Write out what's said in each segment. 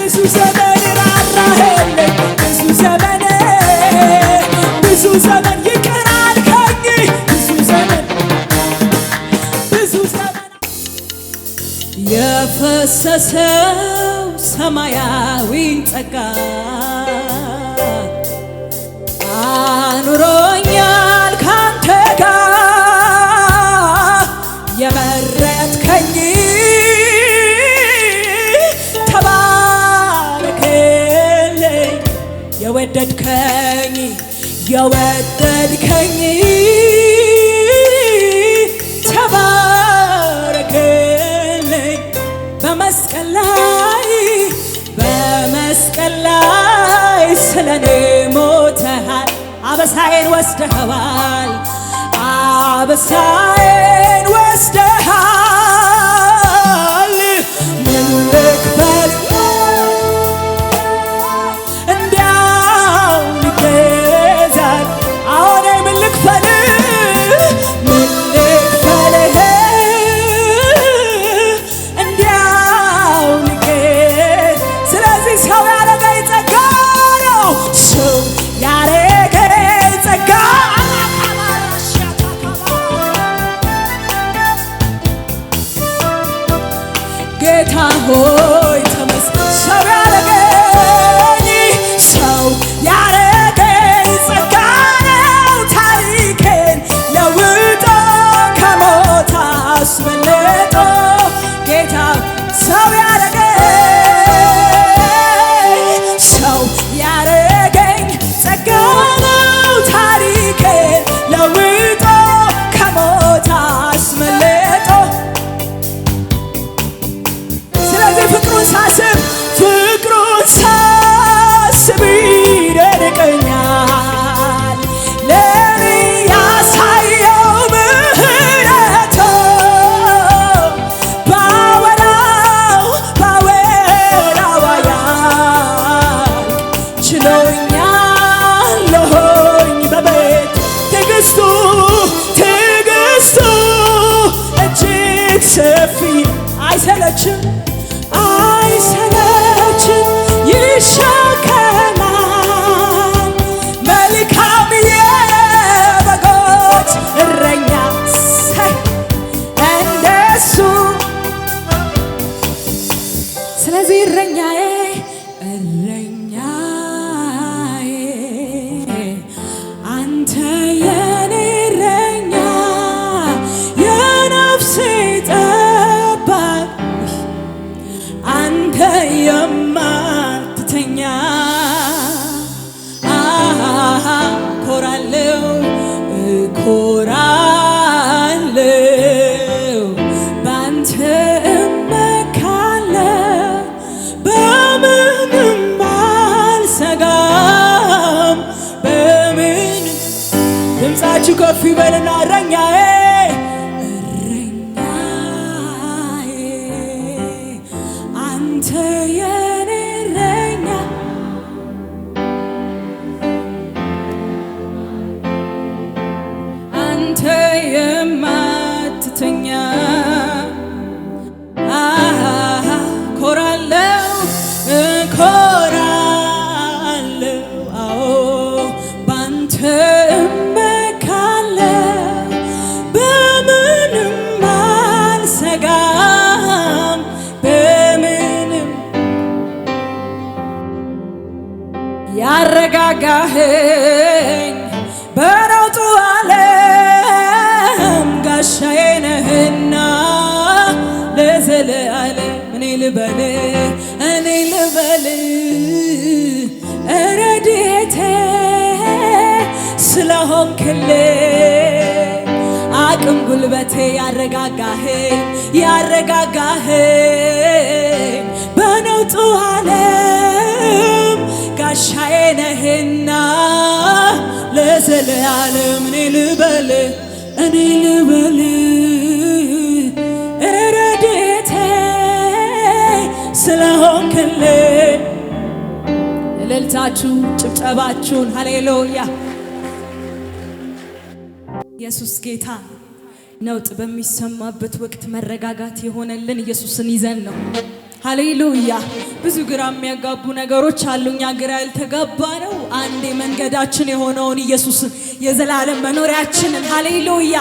ብዙ ዘመን ራራህልኝ ብዙ ዘመን ይቅር አልከኝ ብዙ ዘመን የፈሰሰው ሰማያዊ ጸጋ አኑሮኛል ካንተ ጋር የመረጥከኝ ተባረክልኝ የወደድከኝ ተባረክልኝ በመስቀል ላይ ስለኔ ሞተሃል አበሳዬን ወስደሃል ምን ልክፈል እንዲያው ይገዛል አሁን ምን ልክፈል እንዲያው ይገዛል ስለዚህ ሰው ያረገኝ ጸጋ ነው ሰው ያረገኝ ጸጋ ጌታ ሆይ ተመስገን ሰው ያረገኝ ጸጋ ነው ታሪኬን ለውጦ ከሞት አስመልጦ ጌታ ሰው ያረገኝ ጸጋ ነው ታሪኬን ለውጦ ከሞት አስመልጦ ስለዚህ ፍቅሩን ሳስብ ይደንቀኛል ለኔ ያሳየው ምሕረቱ ባወራው ያልቅ ችሎኛለሁኝ በቤት ትዕግስቱ እጅግ ሰፊ አይሰለችም ይሸከማል መልካም የበጎች እረኛ እንደሱ ስለዚህ እረኛዬ አንተ የኔ እረኛ የነፍሴ ጠባቂ አንተ የማትተኛ እኮራለሁ ባንተ እመካለሁ በምንም አልሰጋም በምንም ድምፃችሁ ከፍ ይበልና እረኛዬ አንተ የኔ እረኛ አንተ የማትተኛ እኮራለሁ አዎ ባንተ እመካለሁ በምንም አልሰጋም በምንም ያረጋጋኸኝ በነውጡ ዓለም ጋሻዬ ነህና ለዘለዓለም እኔ ልበል ረድኤቴ ስለሆንክልኝ አቅም ጉልበቴ ያረጋጋኸኝ በነውጡ ዓለም ጋሻዬ ነህና ለዘለዓለም እኔ ልበል ረድኤቴ ስለሆንክልኝ እልልታችሁ ጭብጨባችሁን ሃሌሉያ ኢየሱስ ጌታ ነውጥ በሚሰማበት ወቅት መረጋጋት የሆነልን ኢየሱስን ይዘን ነው ሃሌሉያ። ብዙ ግራ የሚያጋቡ ነገሮች አሉ። እኛ ግራ ያልተጋባ ነው አንዴ መንገዳችን የሆነውን ኢየሱስን የዘላለም መኖሪያችንን ሃሌሉያ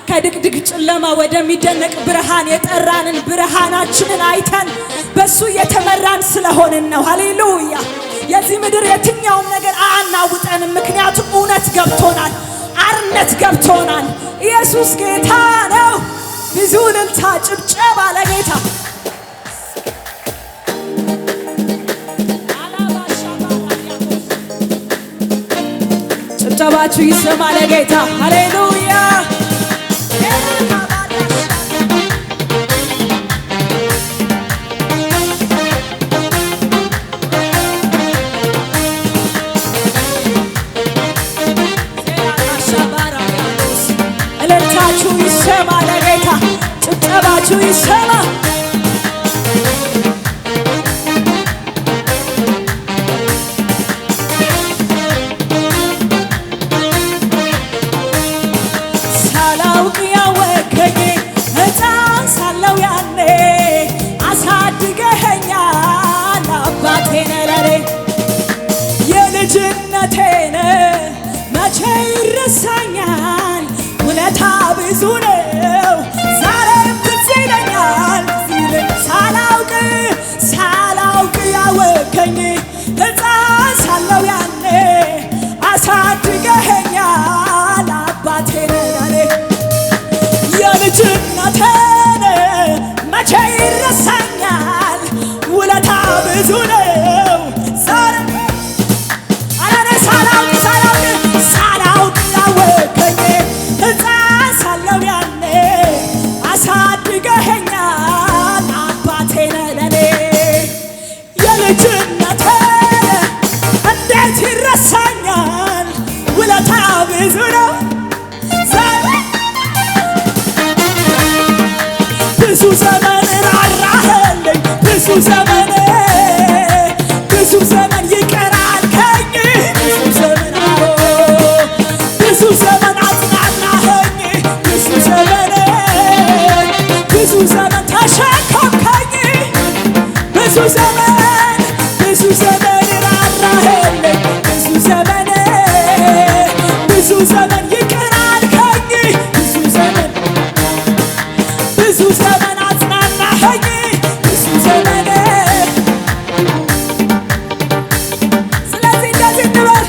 ከድቅድቅ ጨለማ ወደሚደነቅ ብርሃን የጠራንን ብርሃናችንን አይተን በሱ የተመራን ስለሆንን ነው። ሃሌሉያ። የዚህ ምድር የትኛውም ነገር አናውጠንም፣ ምክንያቱም እውነት ገብቶናል፣ አርነት ገብቶናል። ኢየሱስ ጌታ ነው። ብዙ እልልታ ጭብጨባ ለጌታ። ጭብጨባችሁ ይሰማ ለጌታ። ሃሌሉያ። እልልታችሁ ይሰማ ለጌታ። ጭብጨባችሁ ይሰማ። ሳላውቅ ያወከኝ ሕፃን ሳለው ያኔ አሳድገኸኛል አባቴ ነህ ለኔ። የልጅነቴን መቼ ይረሳኛል፣ ውለታ ብዙ ነው ዛሬም ትዝ ይለኛል። ሳላውቅ ያወከኝ ሕፃን ሳለው ያኔ አሳድገኸኛል አባቴ ነህ ለኔ። የልጅነቴን መቼ ይረሳኛል፣ ውለታ ብዙ ነው ዛሬም ሳላውቅ ያወከኝ ሕፃን ሳለው ያኔ አሳድገኸኛል አባቴ ነህ ለኔ። የልጅነቴን እንዴት ይረሳኛል፣ ውለታ ብዙ ነው ብዙ ዘመን ራራህልኝ፣ ብዙ ዘመን ይቅር አልከኝ፣ ብዙ ዘመን አጽናናኸኝ፣ ብዙ ዘመን ተሸከምከኝ፣ ብዙ ዘመን ራራህልኝ፣ ብዙ ዘመን ይቅር አልከኝ፣ ብዙ ዘመን አጽናናኸኝ፣ ብዙ ዘመን። ስለዚህ እንደዚህ እንበል።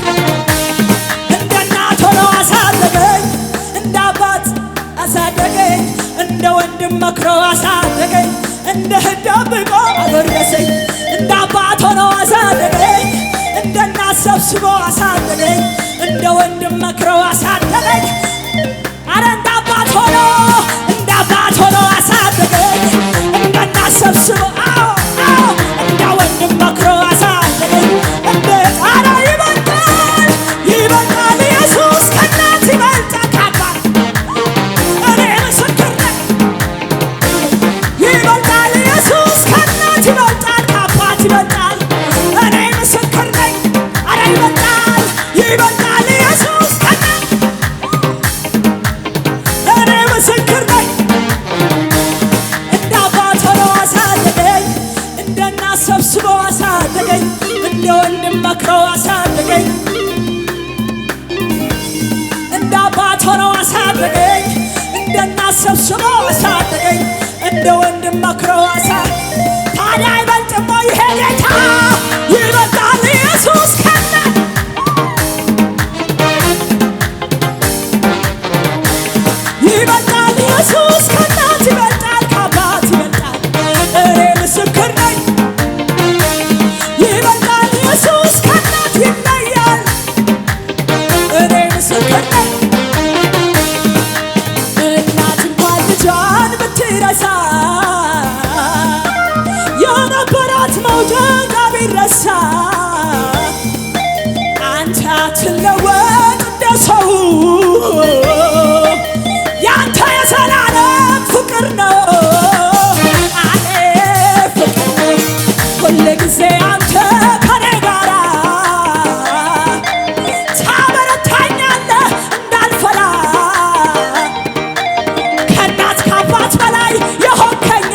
እንደ እናት ሆኖ አሳደገኝ፣ እንደ አባት አሳደገኝ፣ እንደ ወንድም መክሮ አሳደገኝ፣ እንደ እህት ደብቆ አጎረሰኝ። እንደ አባት ሆኖ አሳደገኝ፣ እንደ እናት ሰብስቦ አሳደገኝ፣ እንደ ወንድም መክሮ አሳደገኝ። አረ እንደ አባት ሆኖ አሳደገኝ፣ እንደ እናት ሰብስቦ እንደ ወንድም መክሮ አሳደገኝ። አረ ይበልጣል ኢየሱስ ከእናት ይበልጣል ከአባት። እኔ ምስክር ነኝ። ይበልጣል ኢየሱስ ከእናት ይበልጣል ከአባት ይበልጣል። እኔ ምስክር ነኝ። አረ ይበልጣል ኢየሱስ ከእናት። እኔ ምስክር ነኝ። እንደ አባት ሆኖ አሳደገኝ፣ እንደ እናት ሰብስቦ አሳደገኝ፣ እንደ ወንድም መክሮ አሳደገኝ። እንደ አባት ሆኖ አሳደገኝ፣ እንደ እናት ሰብስቦ አሳደገኝ፣ እንደ ወንድም መክሮ አሳደገኝ። ታዲያ አይበልጥም ወይ ይሄ ጌታ? ይበልጣል ኢየሱስ ከእናት። ይበልጣል ኢየሱስ ከእናት ይበልጣል ከአባት ይበልጣል። እኔ ምስክር ነኝ። ይበልጣል ኢየሱስ ከእናት ይለያል። እኔ ምስክር ነኝ። እናት እንኳን ልጇን ብትረሳ የነበራት መውደዷ ቢረሳ አንተ አትለወጥ እንደ ሰው። ያንተ የዘላለም ፍቅር ነው። አኔ ፍቅር ነው ሁል ጊዜ አንተ ከኔ ጋራ ታበረታኛለህ እንዳልፈራ ከእናት ከአባት በላይ የሆንከኝ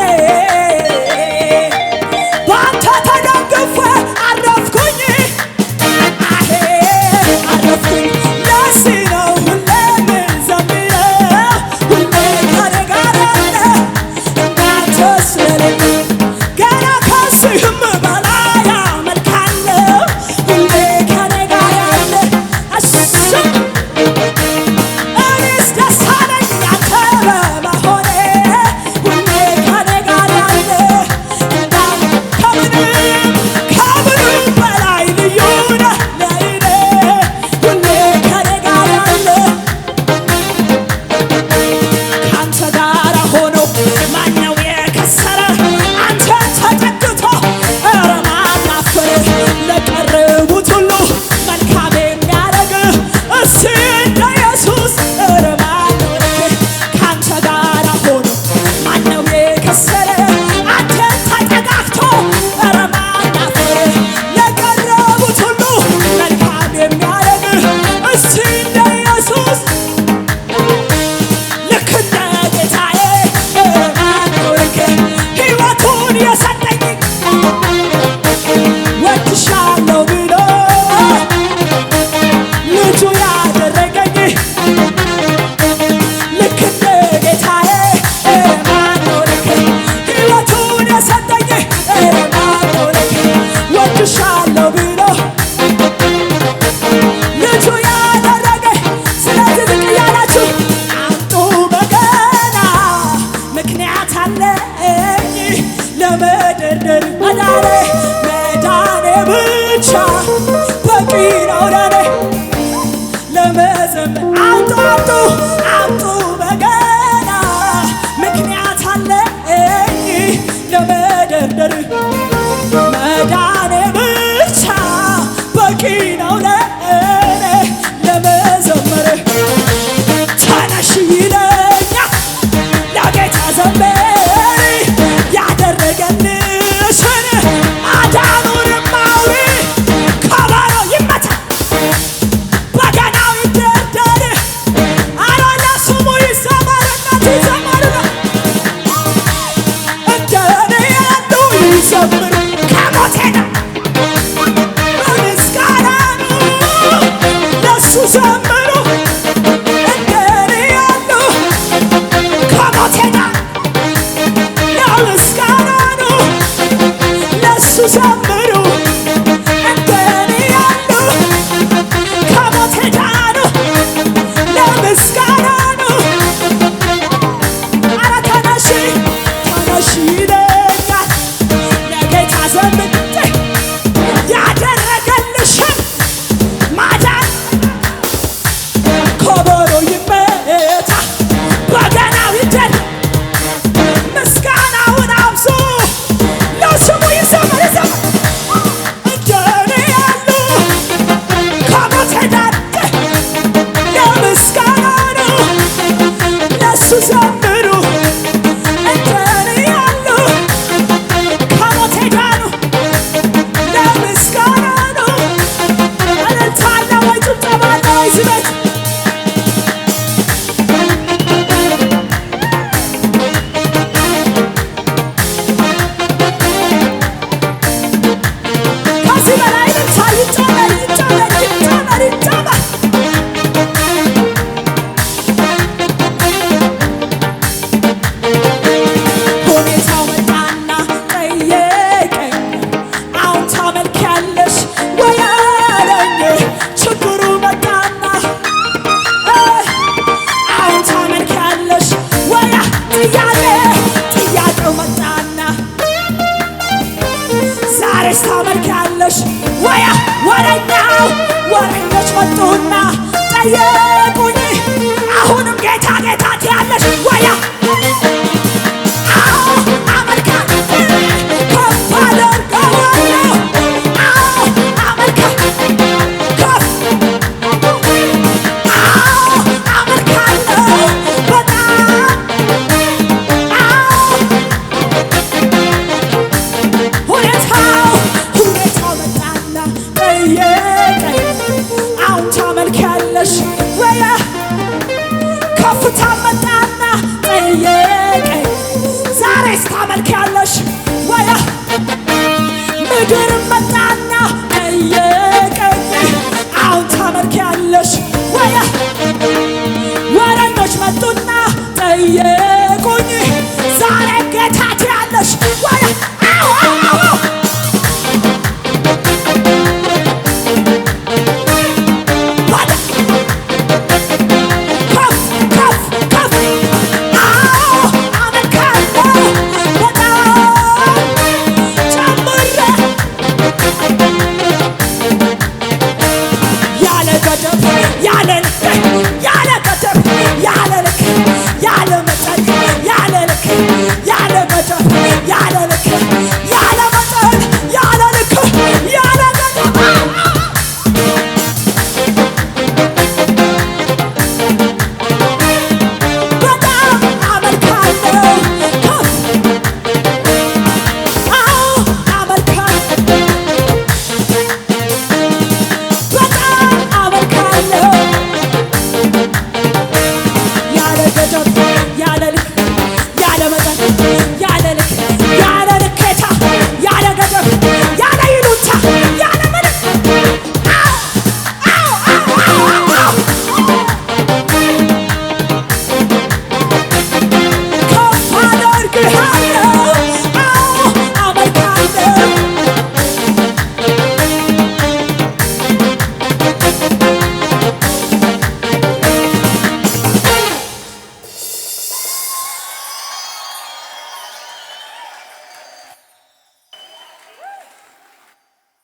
አምጡ አምጡ በገና ምክንያት አለኝ ለመደርደር መዳኔ ብቻ በቂ ነው ለእኔ ለመዘመር ተነሽ ይለኛል ለጌታ ዘምሪ ያደረገልሽን አዳኑንም አውሪ ከበሮ ይመታ በገናው ይደርደር አረ ለስሙ ይዘመርለት ይዘመርለት እንደኔ ያሉ ይዘምሩ ከሞቴ ነው ምስጋና ነው ለሱ ዘምሩ እንደኔ ያሉ ከሞቴ ነው ለምስጋና ነው ለሱ ዘምሩ እንደኔ ያሉ ከሞቴ ዳኑ ለምስጋና ነው አረ ተነሺ ተነሺ ይለኛል ለጌታ ዘምሪ ያደረገልሽን ማዳን ከበሮ ይመታ በገናው ይደር ምስጋናውን አብዙ ለስሙ ይዘመር ይዘመር እንደኔ ያሉ ከሞቴ ዳኑ ለምስጋና ነው ለሱ ዘምሩ እንደኔ ያሉ ከሞቴ ዳኑ ለምስጋና ነው እልልታ አለ ወይ ጭብጨባ አለ ወይ እዚህ ቤት ከዚህ በላይ እልልታ ይጨመር ይጨመር ይጨመር ይጨመር ሁኔታው መጣና ጠየቀኝ አሁን ታመልኪያለሽ ወይ አለኝ ችግሩ መጣና አሁን ታመልኪያለሽ ወይ ጥያቄው መጣና ዛሬስ ታመልኪያለሽ ወይ ወረኞች መጡና ጠየቁኝ አሁንም ጌታ ጌታ ትያለሽ ወይ ከፍ አደርገዋለሁ አመልካለሁ በጣም ሁኔታው መጣና ጠየቀኝ አሁን ታመልኪያለሽ ወይ ከፍታ መጣና ጠየቀኝ ዛሬስ ታመልኪያለሽ ወይ ምድር መጣና ጠየቀኝ አሁን ታመልኪያለሽ ወይ ወረኞች መጡና ጠየቁኝ ዛሬ ጌታ ትያለሽ ወይ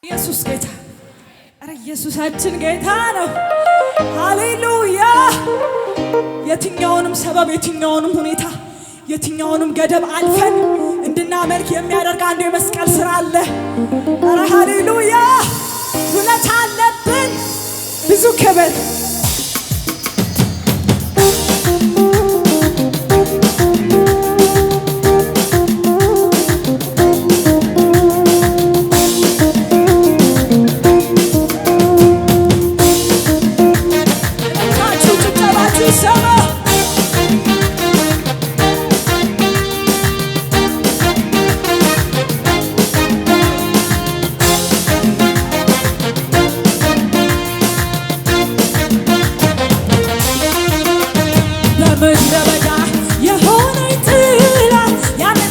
ኢየሱስ ጌታ አረ ኢየሱሳችን ጌታ ነው። ሃሌሉያ። የትኛውንም ሰበብ የትኛውንም ሁኔታ የትኛውንም ገደብ አልፈን እንድናመልክ የሚያደርግ አንድ የመስቀል ሥራ አለ። አረ ሃሌሉያ። ውለታ አለብን ብዙ ክብር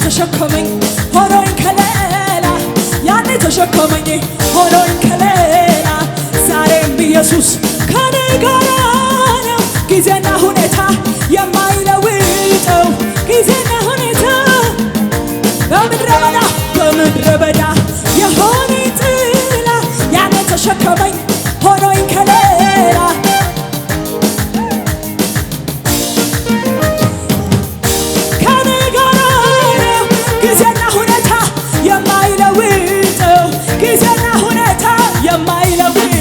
ተሸከመኝ ሆኖኝ ከሌላ ያኔ ተሸከመኝ ሆኖኝ ከሌላ ዛሬም ኢየሱስ ከኔ ጋር ነው። ጊዜና ሁኔታ የማይለውጠው ጊዜና ሁኔታ በምድረ በዳ የሆነኝ ጥላ ያኔ ተሸከመኝ ሆኖኝ ከሌላ ጊዜና ሁኔታ የማይለውጠው ጊዜና ሁኔታ የማይለውጥ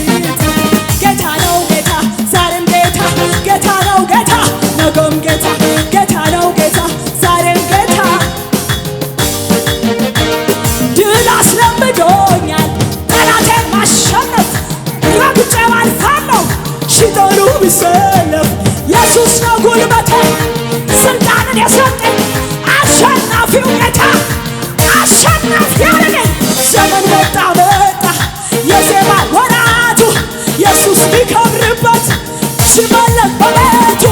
ጌታ ነው ጌታ ዛሬም ጌታ ጌታ ነው ጌታ ነገም ጌታ ጌታ ነው ጌታ ዛሬም ጌታ ድል አስለምዶኛል ጠላቴን ማሸነፍ ረግጬው አልፋለሁ ሺጠሩ ቢሰለፍ ኢየሱስ ነው ጉልበቴ ስልጣንን የሰጠኝ አሸናፊው ጌታ አሸናፊ ያደረገኝ ዘመን መጣ የዜማ ወራቱ ኢየሱስ ቢከብርበት ሲመለክ በቤቱ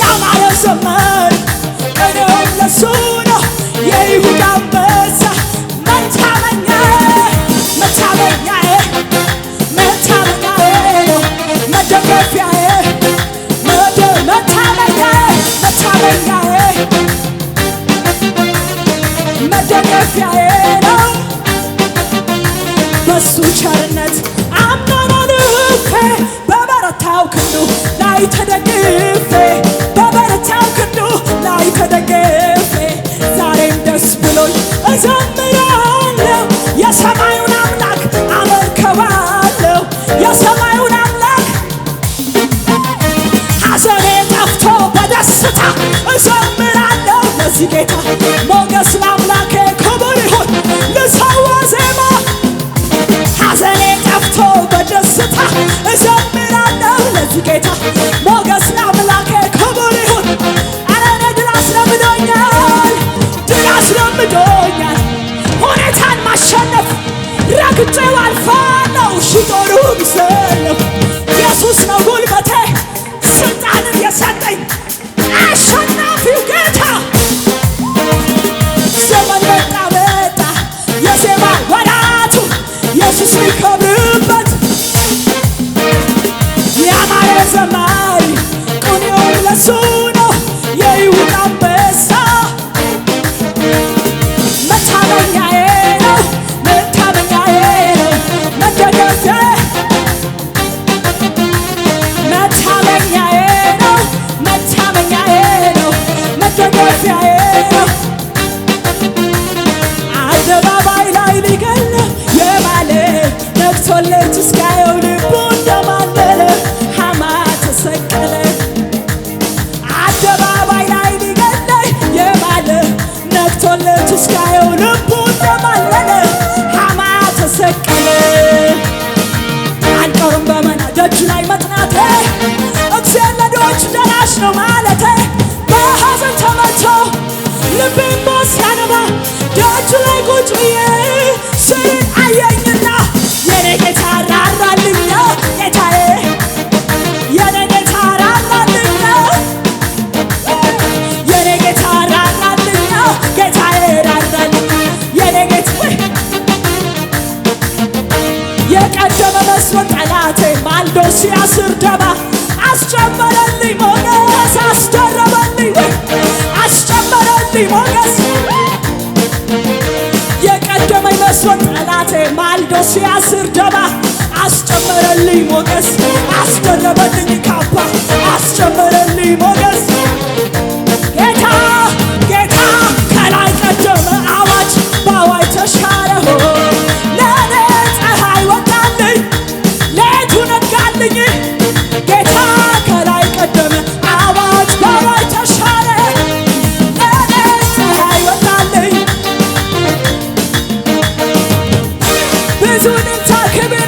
ያማረ ዘመን ቀኔውም ለሱ ነው የይሁዳ አንበሳ መታመኛዬ ነው መደገፊያዬ መደገፊያዬ ነው በሱ ቸርነት አምናለሁ በበረታው ክንዱ ላይ ተደግፌ በበረታው ክንዱ ላይ ተደግፌ ዛሬም ደስ ብሎኝ እዘምራለሁ የሰማዩን አምላክ አመልከዋለሁ የሰማዩን አምላክ ሐዘኔ ጠፍቶ በደስታ እዘምራለሁ ለዚህ ጌታ ሞገስ ለአምላኬ ክብር ይሁን ልሰዋ ዜማ ሐዘኔ ጠፍቶ በደስታ እዘምራለሁ ለዚህ ጌታ ሞገስ ለአምላኬ ክብር ይሁን። ኧረ እኔ ድል አስለምዶኛል ሁኔታን ማሸነፍ ረግጬው አልፋለሁ ሺጦሩ ቢሰለፍ ኢየሱስ ነው ጉልበቴ ስልጣንን የሰጠኝ አሸናፊው ጌታ ዘመን መጣ የዜማ ወራቱ ኢየሱስ ቢከብርበት ያማረ ዘማሪ ቅኔውም ለሱ ነው የይሁዳ አንበሳ መታመኛዬ ነው መደገፊያዬ ነው መደገፊያዬ ነው አደባባይ ላይ ሊገል የማለ ነግቶለት እስካየው ልቡ እንደማለለ ሐማ ተሰቀለ አደባባይ ላይ ሊገል የማለ ነግቶለት እስካየው ልቡ እንደማለለ ሐማ ተሰቀለ አልቀርም በመና ደጅ ላይ መጥናቴ እግዚአብሔር ለድሆች ደራሽ ነው ማለቴ በሐዘን ተመቶ ልቤን ሲያነባ ደጅ ላይ ቁጭ ብዬ ስል አየኝና የኔ ጌታ ራራልኝ ጌታዬ የኔ ጌታ ራራልኝ የኔ ጌታ ራራልኝ ጌታዬ ራራልኝ የኔ ጌታ የቀደመ መስሎኝ ጠላቴ ማልዶ ሲያስር ደባ አስጨመረልኝ ሞገስ አስደረበልኝ ሞገስ የቀደመኝ ደርሶ ጠላቴ ማልዶ ሲያስር ደባ አስጨመረልኝ ሞገስ አስደረበልኝ ካባ አስጨመረልኝ ሞገስ ጌታ ጌታ ከላይ ቀደመ አዋጅ በአዋጅ ተሻረ ለኔ ፀሐይ ወጣልኝ ሌቱ ነጋልኝ ጌታ ከላይ ቀደመ አዋጅ በአዋጅ ተሻረ ለኔ ፀሐይ ወጣልኝ ብዙ ንታ ክብር